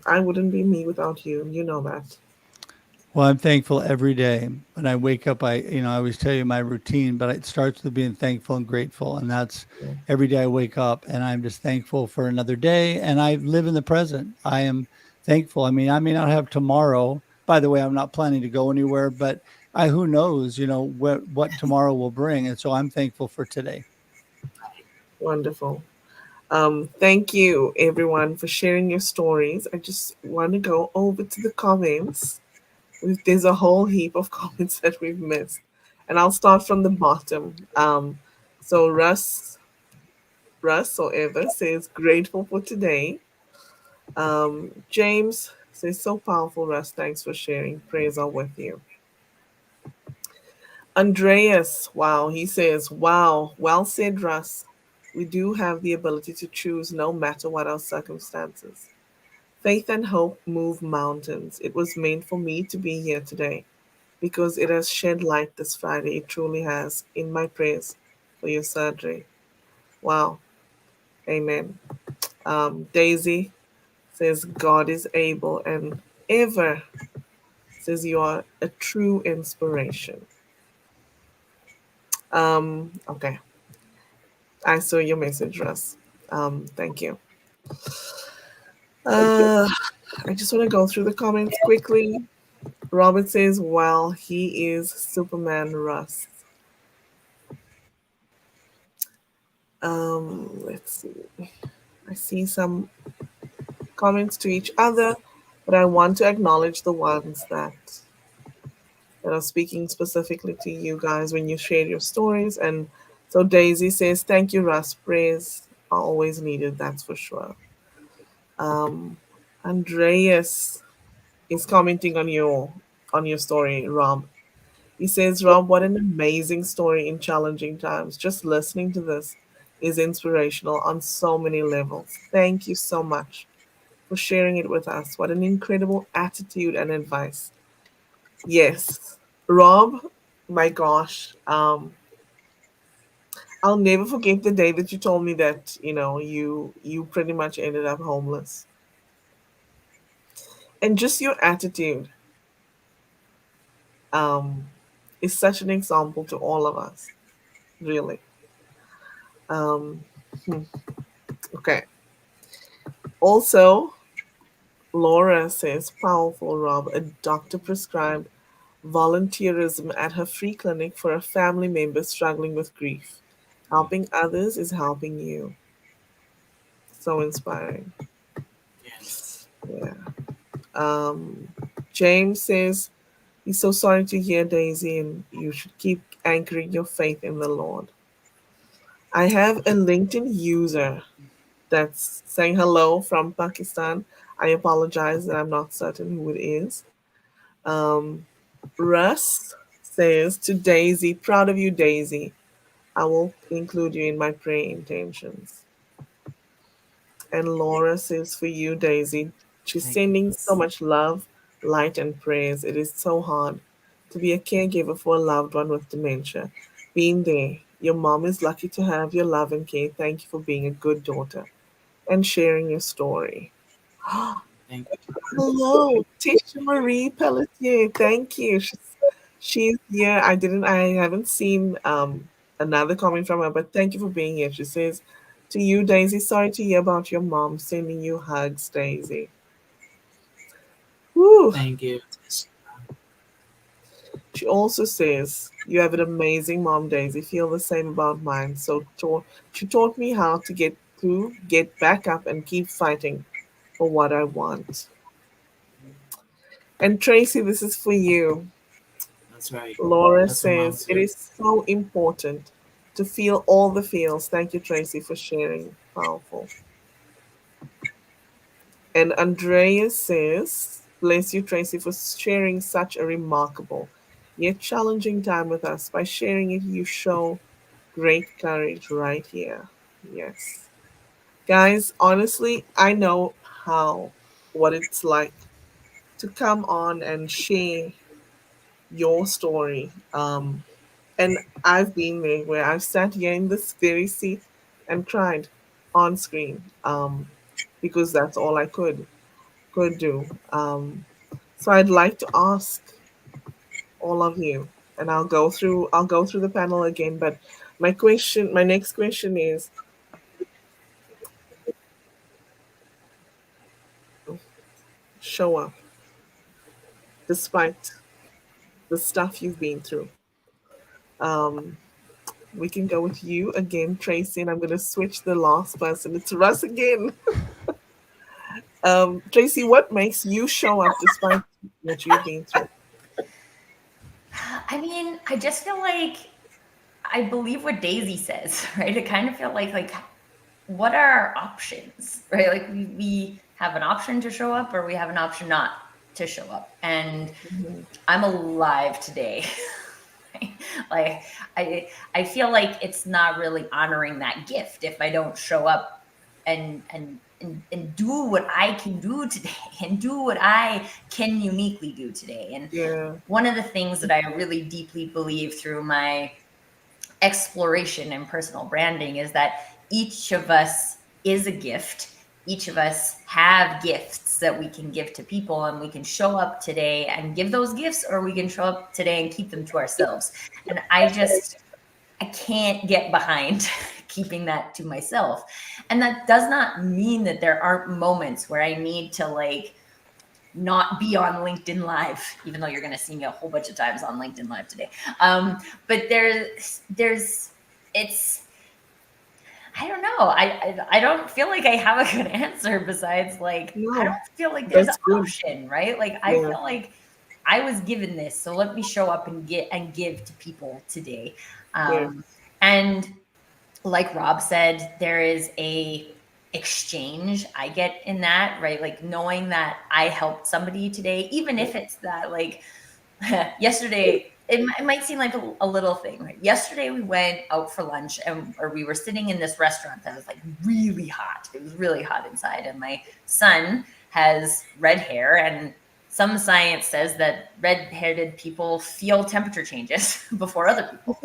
I wouldn't be me without you. You know that. Well, I'm thankful every day. When I wake up, I always tell you my routine, but it starts with being thankful and grateful. And that's Yeah. every day I wake up and I'm just thankful for another day. And I live in the present. I am thankful. I mean, I may not have tomorrow. By the way, I'm not planning to go anywhere, but who knows, what tomorrow will bring. And so I'm thankful for today. Wonderful. Thank you, everyone, for sharing your stories. I just want to go over to the comments. There's a whole heap of comments that we've missed, and I'll start from the bottom. So Russ or Eva says grateful for today. James says so powerful, Russ. Thanks for sharing. Prayers are with you. Andreas, wow, he says, wow, well said, Russ. We do have the ability to choose no matter what our circumstances. Faith and hope move mountains. It was meant for me to be here today because it has shed light this Friday. It truly has. In my prayers for your surgery. Wow. Amen. Daisy says, God is able, and ever says, you are a true inspiration. Okay. I saw your message, Russ. Thank you. Uh, I just want to go through the comments quickly. Robert says, well, he is Superman Russ. Let's see. I see some comments to each other, but I want to acknowledge the ones that are speaking specifically to you guys when you share your stories. And so Daisy says, thank you, Russ. Prayers are always needed, that's for sure. Um, Andreas is commenting on your story, Rob. He says, Rob, what an amazing story in challenging times. Just listening to this is inspirational on so many levels. Thank you so much for sharing it with us. What an incredible attitude and advice. Yes, Rob, my gosh, I'll never forget the day that you told me that you pretty much ended up homeless, and just your attitude um, is such an example to all of us, really. Um, hmm, okay. Also, Laura says, powerful, Rob. A doctor prescribed volunteerism at her free clinic for a family member struggling with grief. Helping others is helping you. So inspiring. Yes. Yeah. Um, James says, he's so sorry to hear, Daisy, and you should keep anchoring your faith in the Lord. I have a LinkedIn user that's saying hello from Pakistan. I apologize that I'm not certain who it is. Um, Russ says to Daisy, proud of you, Daisy. I will include you in my prayer intentions. And Laura says for you, Daisy, she's Thank you, sending so Russ. much love, light, and prayers. It is so hard to be a caregiver for a loved one with dementia. Being there, your mom is lucky to have your love and care. Thank you for being a good daughter and sharing your story. Thank Hello, Tisha Marie Pelletier. Thank you. She's here. I haven't seen another comment from her, but thank you for being here. She says, to you, Daisy, sorry to hear about your mom. Sending you hugs, Daisy. Woo. thank you. She also says, you have an amazing mom, Daisy. Feel the same about mine. She taught me how to get back up and keep fighting for what I want. And Tracy, this is for you. That's right. Laura That's what says, moms it do. is so important to feel all the feels. Thank you, Tracy, for sharing. Powerful. And Andrea says, bless you, Tracy, for sharing such a remarkable yet challenging time with us. By sharing it, you show great courage right here. Yes. Guys, honestly, I know what it's like to come on and share your story. And I've been there where I've sat here in this very seat and cried on screen, because that's all I could do. So I'd like to ask all of you, and I'll go through the panel again. But my next question is, show up despite the stuff you've been through. Um, we can go with you again, Tracy, and I'm going to switch the last person. It's Russ again. Tracy, what makes you show up despite what you've been through? I mean, I just feel like I believe what Daisy says, right? I kind of feel like what are our options, right? Like we have an option to show up or we have an option not to show up. And Mhm. I'm alive today. Like I feel like it's not really honoring that gift if I don't show up and do what I can do today and do what I can uniquely do today. And Yeah. one of the things that I really deeply believe through my exploration and personal branding is that each of us is a gift. Each of us have gifts that we can give to people, and we can show up today and give those gifts, or we can show up today and keep them to ourselves. And I can't get behind keeping that to myself. And that does not mean that there aren't moments where I need to like not be on LinkedIn Live, even though you're going to see me a whole bunch of times on LinkedIn Live today. But it's, I don't know. I don't feel like I have a good answer besides like, I don't No, feel like there's an that's good. option, right? Like, I Yeah. feel like I was given this, so let me show up and give to people today. Yeah. And like Rob said, there is a exchange I get in that, right? Like knowing that I helped somebody today, even if it's that like yesterday, it might seem like a little thing, right? Yesterday we went out for lunch or we were sitting in this restaurant that was like really hot. It was really hot inside. And my son has red hair, and some science says that red-headed people feel temperature changes before other people.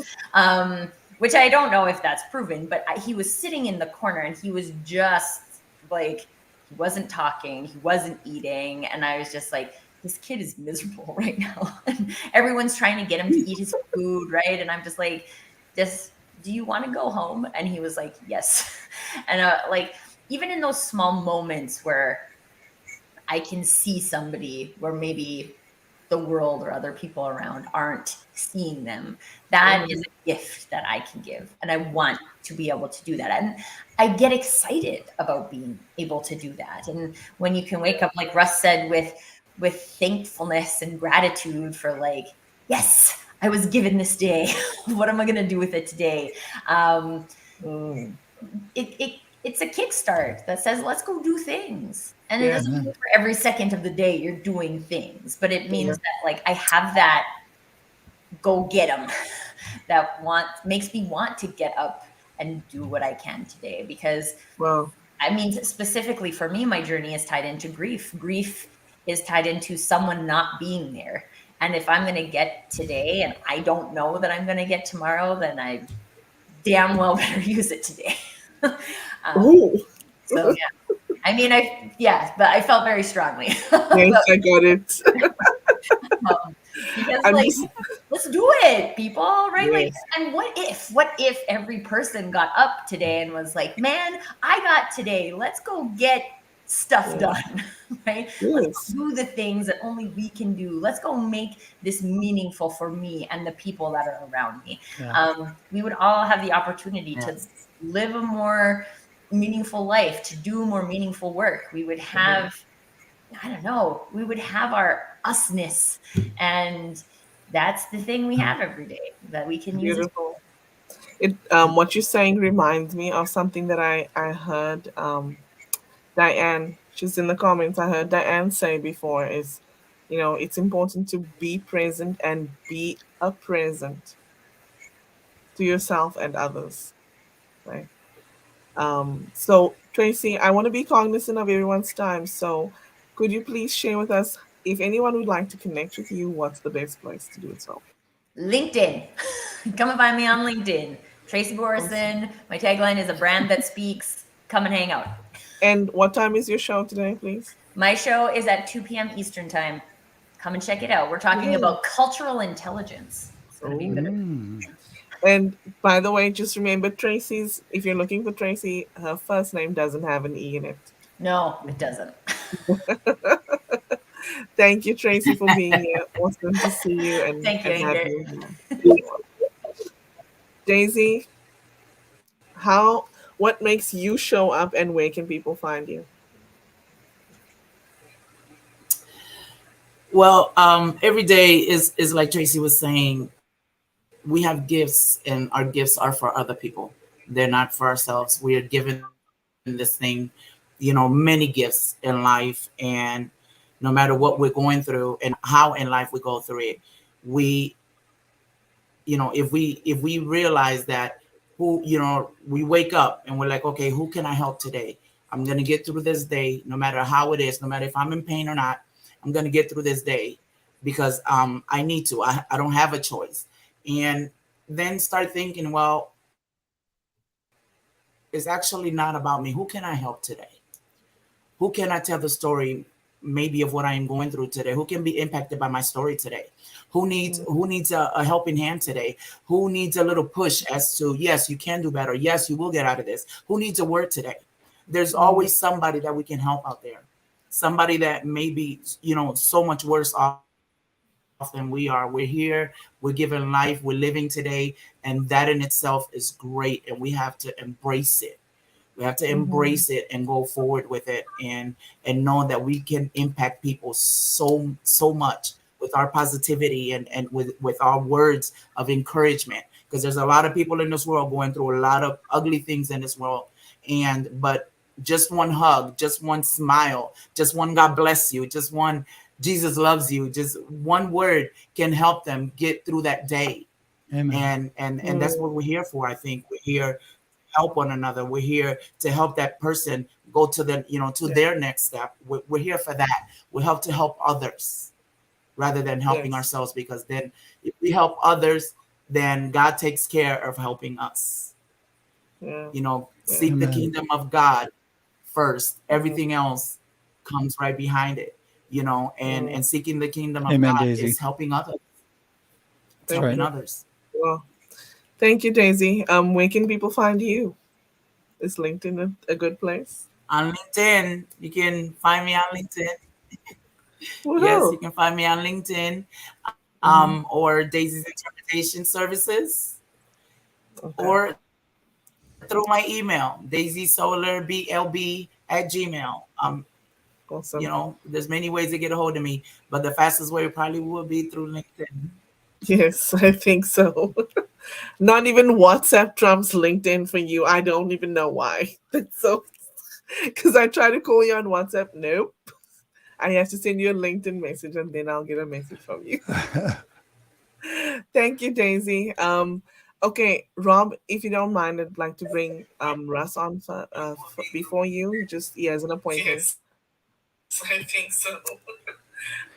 Which I don't know if that's proven, but he was sitting in the corner and he was just like, he wasn't talking, he wasn't eating. And I was just like, this kid is miserable right now. And everyone's trying to get him to eat his food, right? And I'm just like, just, do you want to go home? And he was like, yes. And like, even in those small moments where I can see somebody where maybe the world or other people around aren't seeing them. That is a gift that I can give. And I want to be able to do that. And I get excited about being able to do that. And when you can wake up, like Russ said, with thankfulness and gratitude for like, yes, I was given this day. What am I going to do with it today? Um, Mm. it's a kickstart that says, let's go do things. And it Yeah. doesn't mean for every second of the day you're doing things, but it means Yeah. that like I have that go get them that makes me want to get up and do what I can today. Because Wow. I mean, specifically for me, my journey is tied into grief. Grief is tied into someone not being there. And if I'm going to get today and I don't know that I'm going to get tomorrow, then I damn well better use it today. Oh, So yeah, I mean, but I felt very strongly yes, about, I got it. because I'm like, just let's do it, people, right? Like, yes. and what if every person got up today and was like, man, I got today, let's go get stuff Yeah. done, right? Let's Yes. go do the things that only we can do. Let's go make this meaningful for me and the people that are around me. Yeah. We would all have the opportunity to Yes. live a more meaningful life, to do more meaningful work. We would have, I don't know, we would have our usness. And that's the thing we have every day that we can use it. Beautiful. It what you're saying reminds me of something that I heard Diane. She's in the comments. I heard Diane say before is, it's important to be present and be a present to yourself and others. Right. So Tracy, I want to be cognizant of everyone's time. So could you please share with us if anyone would like to connect with you, what's the best place to do so? LinkedIn. Come and find me on LinkedIn. Tracy Awesome. Borreson. My tagline is a brand that speaks. Come and hang out. And what time is your show today, please? My show is at 2 p.m. Eastern Time. Come and check it out. We're talking Yay. about cultural intelligence. It's going to be good. Oh. Mm. And by the way, just remember Tracy's, if you're looking for Tracy, her first name doesn't have an E in it. No, it doesn't. Thank you, Tracy, for being here. Awesome to see you Thank you, and have Ingrid. you here. Daisy, what makes you show up and where can people find you? Well, every day is like Tracy was saying. We have gifts, and our gifts are for other people. They're not for ourselves. We are given this thing, many gifts in life, and no matter what we're going through and how in life we go through it, we, if we realize that we wake up and we're like, okay, who can I help today? I'm gonna get through this day, no matter how it is, no matter if I'm in pain or not. I'm gonna get through this day because I need to. I don't have a choice. And then start thinking, well, it's actually not about me. Who can I help today? Who can I tell the story maybe of what I am going through today? Who can be impacted by my story today? Who needs a helping hand today? Who needs a little push as to, yes, you can do better. Yes, you will get out of this. Who needs a word today? There's Mm, always somebody that we can help out there. Somebody that may be, so much worse off than we are. We're here, we're giving life, we're living today, and that in itself is great, and we have to embrace it. We have to embrace it mhm, and go forward with it, and know that we can impact people so much with our positivity and with our words of encouragement, because there's a lot of people in this world going through a lot of ugly things in this world, and but just one hug, just one smile, just one God bless you, just one Jesus loves you, just one word can help them get through that day. Amen. And that's mm, what we're here for. I think we're here help one another. We're here to help that person go to to yeah, their next step. We're here for that. We help to help others rather than helping yes, ourselves, because then if we help others, then God takes care of helping us. yeah, yeah, Seek the Amen. kingdom of God first. mm, Everything else comes right behind it. And mm. seeking the kingdom of Amen, God Daisy. is helping others. It's That's Thank right. helping you. others. Well, thank you, Daisy. Where can people find you? Is LinkedIn a good place? On LinkedIn, you can find me on LinkedIn. Yes, Woohoo! you can find me on LinkedIn, Hmm. or Daisy's Interpretation Services, Okay, or through my email, daisysolarblb@gmail. awesome. There's many ways to get a hold of me, but the fastest way probably will be through LinkedIn. Yes, I think so. Not even WhatsApp trumps LinkedIn for you. I don't even know why. That's so because I try to call you on WhatsApp. Nope. I have to send you a LinkedIn message and then I'll get a message from you. Thank you, Daisy. Okay, Rob, if you don't mind, I'd like to bring Russ on before you. He has an appointment. Yes, I think so.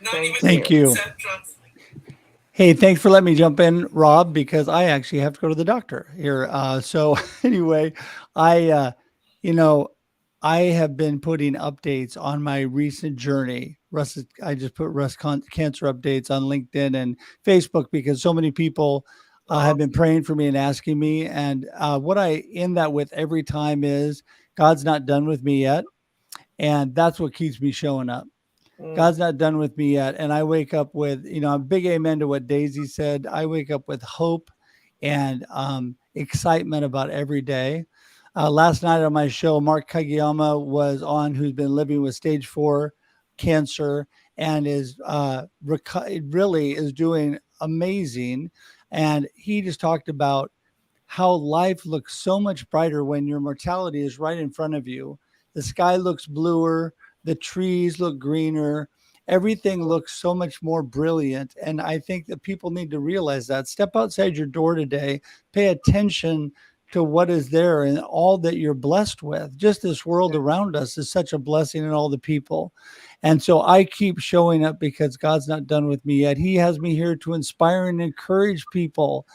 Not even Thank WhatsApp Thank you. you. trumps. Hey, thanks for letting me jump in, Rob, because I actually have to go to the doctor here. So anyway, I, you know, I have been putting updates on my recent journey. I just put cancer updates on LinkedIn and Facebook because so many people have been Awesome. praying for me and asking me. And what I end that with every time is God's not done with me yet. And that's what keeps me showing up. Mm, God's not done with me yet. And I wake up with, a big amen to what Daisy said. I wake up with hope and excitement about every day. Last night on my show, Mark Kagiyama was on, who's been living with stage 4 cancer and is really is doing amazing. And he just talked about how life looks so much brighter when your mortality is right in front of you. The sky looks bluer, the trees look greener, everything looks so much more brilliant. And I think that people need to realize that. Step outside your door today, pay attention to what is there and all that you're blessed with. Just this world around us is such a blessing in all the people. And so I keep showing up because God's not done with me yet. He has me here to inspire and encourage people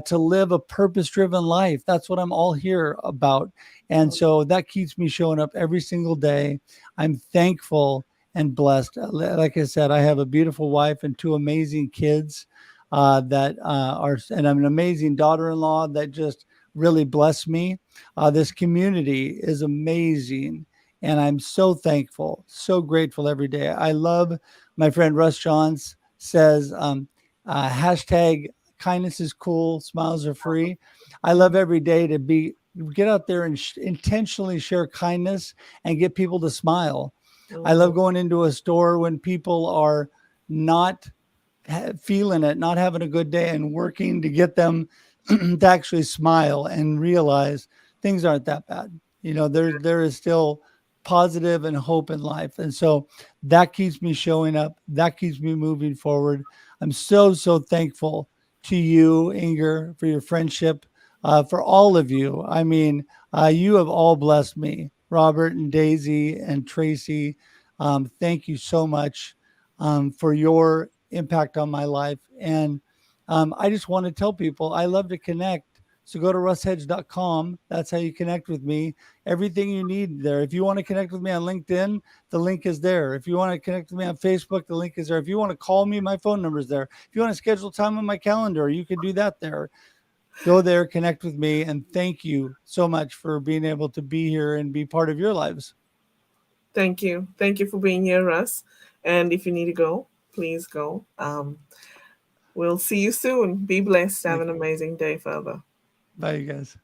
to live a purpose driven life. That's what I'm all here about. And so that keeps me showing up every single day. I'm thankful and blessed. Like I said, I have a beautiful wife and two amazing kids that are, and I'm an amazing daughter in law that just really bless me. This community is amazing. And I'm so thankful, so grateful every day. I love my friend Russ Johns says, hashtag kindness is cool, smiles are free. I love every day to be get out there and intentionally share kindness and get people to smile. I love Mhm. going into a store when people are not feeling it, not having a good day, and working to get them to actually smile and realize things aren't that bad. You know, there is still positive and hope in life. And so that keeps me showing up. That keeps me moving forward. I'm so thankful to you, Inger, for your friendship, for all of you. I mean, you have all blessed me, Robert and Daisy and Tracy. Thank you so much for your impact on my life. And I just want to tell people I love to connect. So go to russhedge.com. That's how you connect with me. Everything you need there. If you want to connect with me on LinkedIn, the link is there. If you want to connect with me on Facebook, the link is there. If you want to call me, my phone number is there. If you want to schedule time on my calendar, you can do that there. Go there, connect with me, and thank you so much for being able to be here and be part of your lives. Thank you. Thank you for being here, Russ. And if you need to go, please go. We'll see you soon. Be blessed. Have Thank an you. amazing day further. Bye, you guys.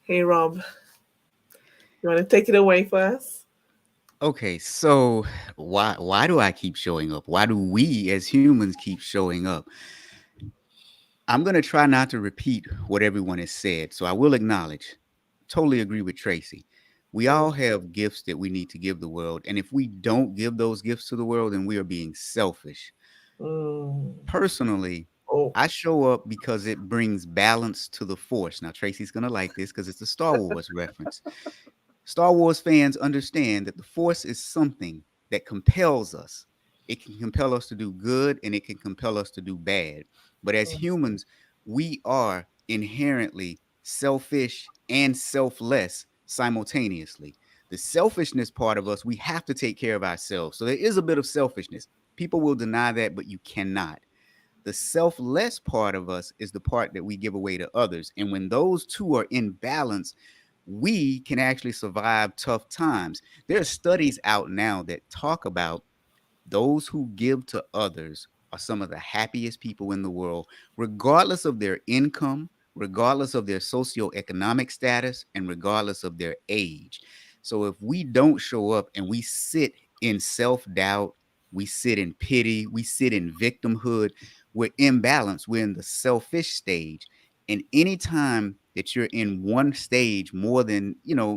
Hey, Rob, you want to take it away for us? Okay, so why do I keep showing up? Why do we as humans keep showing up? I'm going to try not to repeat what everyone has said. So I will acknowledge, totally agree with Tracy. We all have gifts that we need to give the world. And if we don't give those gifts to the world, then we are being selfish. Mm. Personally, Oh, I show up because it brings balance to the force. Now, Tracy's going to like this because it's a Star Wars reference. Star Wars fans understand that the Force is something that compels us. It can compel us to do good and it can compel us to do bad. But as humans, we are inherently selfish and selfless simultaneously. The selfishness part of us, we have to take care of ourselves. So there is a bit of selfishness. People will deny that, but you cannot. The selfless part of us is the part that we give away to others. And when those two are in balance, we can actually survive tough times. There are studies out now that talk about those who give to others are some of the happiest people in the world, regardless of their income, regardless of their socioeconomic status, and regardless of their age. So if we don't show up and we sit in self doubt, we sit in pity, we sit in victimhood, we're imbalanced, we're in the selfish stage. And anytime that you're in one stage more than,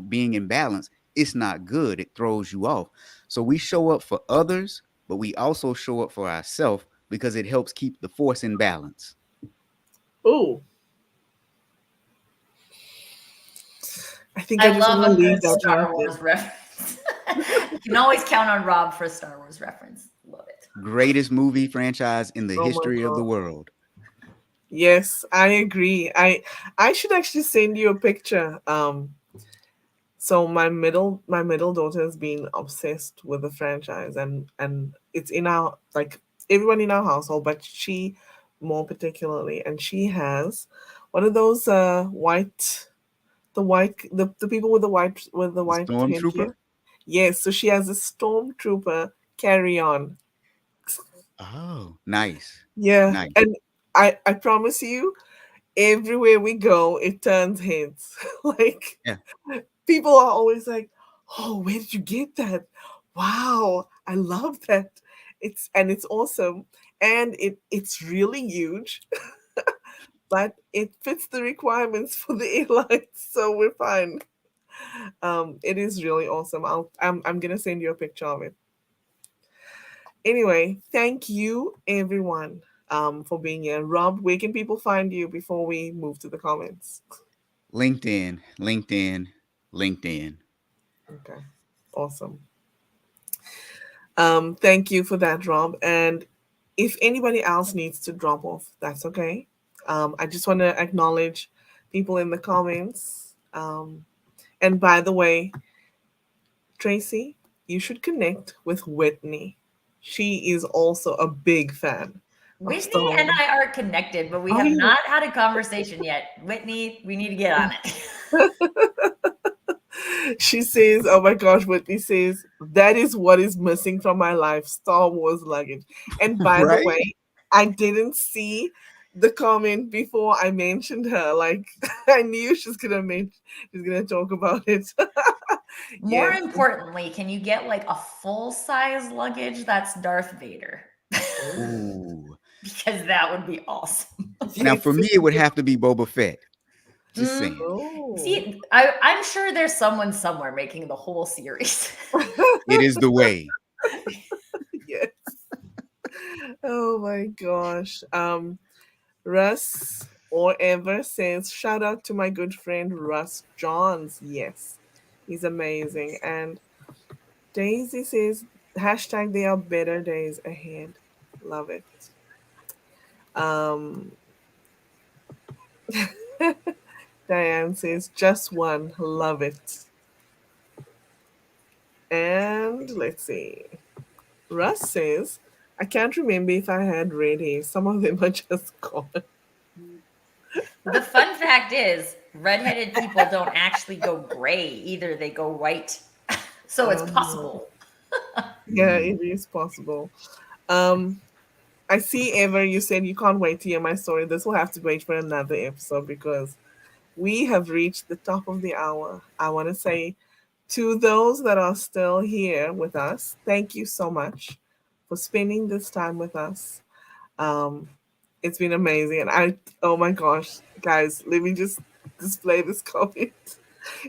being in balance, it's not good. It throws you off. So we show up for others, but we also show up for ourselves because it helps keep the force in balance. oh, I think I I just love want to a leave good that right Star there. Wars reference. You can always count on Rob for a Star Wars reference. Love it. Greatest movie franchise in the Oh my history of the God. world. Yes, I agree. I should actually send you a picture. So my middle daughter has been obsessed with the franchise, and it's in our, like, everyone in our household, but she more particularly, and she has one of those the people with the The white Stormtrooper? headgear. Yes, so she has a stormtrooper carry on. Oh, nice. Yeah, Nice. and I promise you, everywhere we go, it turns heads. Like, Yeah. people are always like, "Oh, where did you get that? Wow, I love that. It's awesome, and it's really huge." but it fits the requirements for the airlines, so we're fine. It is really awesome. I'm gonna send you a picture of it. Anyway, thank you everyone for being here. Rob, where can people find you before we move to the comments? LinkedIn, LinkedIn, LinkedIn. Okay, awesome. Thank you for that, Rob. And if anybody else needs to drop off, that's okay. I just want to acknowledge people in the comments. And by the way, Tracy, you should connect with Whitney. She is also a big fan of Star Whitney and Wars. I are connected, but we Oh, have yeah. not had a conversation yet. Whitney, we need to get on it. She says, oh my gosh, Whitney says, that is what is missing from my life, Star Wars luggage. And by the Right? way, I didn't see the comment before I mentioned her. Like I knew she's gonna talk about it. More Yes. importantly, can you get like a full size luggage that's Darth Vader? Ooh. Because that would be awesome. Now, Yes. for me, it would have to be Boba Fett. Just Mm, saying. Oh. see, I'm sure there's someone somewhere making the whole series. It is the way. Yes. Oh my gosh. Russ or Ever says, shout out to my good friend Russ Johns. Yes, he's amazing. And Daisy says, hashtag there are better days ahead. Love it. Um, Diane says, just one. Love it. And let's see. Russ says, I can't remember if I had red hair. Some of them are just gone. The fun fact is, redheaded people don't actually go gray either, they go white. So it's No. possible. Yeah, Mm, it is possible. Um, I see, Ever, you said you can't wait to hear my story. This will have to wait for another episode because we have reached the top of the hour. I want to say to those that are still here with us, thank you so much for spending this time with us. Um, it's been amazing. And oh my gosh, guys, let me just display this comment.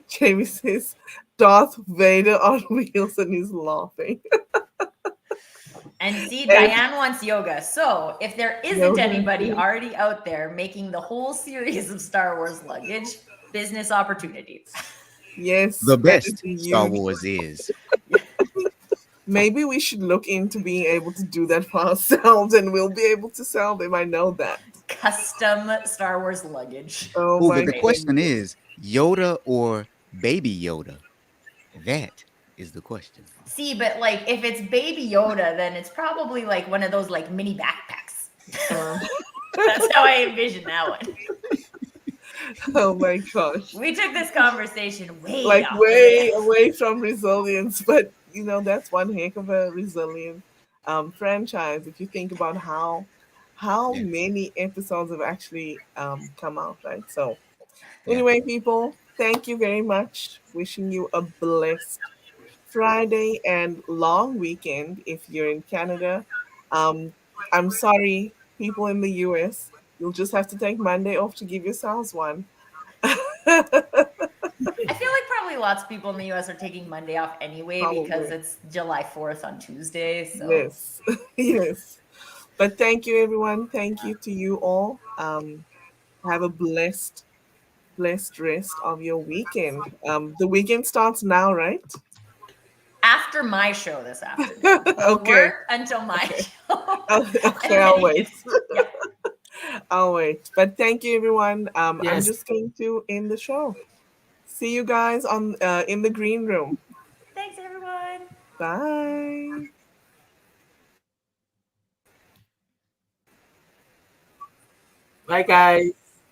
Jamie says, Darth Vader on wheels, and he's laughing. And see, And Diane wants yoga. So if there isn't yoga. anybody already out there making the whole series of Star Wars luggage, business opportunity. Yes, the that is best a Star huge. Wars is. Maybe we should look into being able to do that for ourselves and we'll be able to sell them. I know that. Custom Star Wars luggage. Oh Oh, my but the question goodness. is Yoda or Baby Yoda? That is the question. See, but like if it's Baby Yoda, then it's probably like one of those like mini backpacks. Um, That's how I envision that one. oh my gosh. We took this conversation way Like off the way rails. away from resilience, but that's one heck of a resilient franchise if you think about how Yeah. many episodes have actually come out, right? So Yeah. anyway, people, thank you very much. Wishing you a blessed Friday and long weekend if you're in Canada. Um, I'm sorry, people in the US, you'll just have to take Monday off to give yourselves one. I feel like probably lots of people in the US are taking Monday off anyway because Probably. it's July 4th on Tuesday. So Yes. Yes. But thank you, everyone. Thank you to you all. Have a blessed rest of your weekend. The weekend starts now, right? after my show this afternoon, we'll Okay. work until my Okay. show. Okay, And then I'll you wait. get, yeah. I'll wait. But thank you, everyone. I'm Yes. just going to end the show. See you guys on in the green room. Thanks, everyone. Bye. Bye, guys.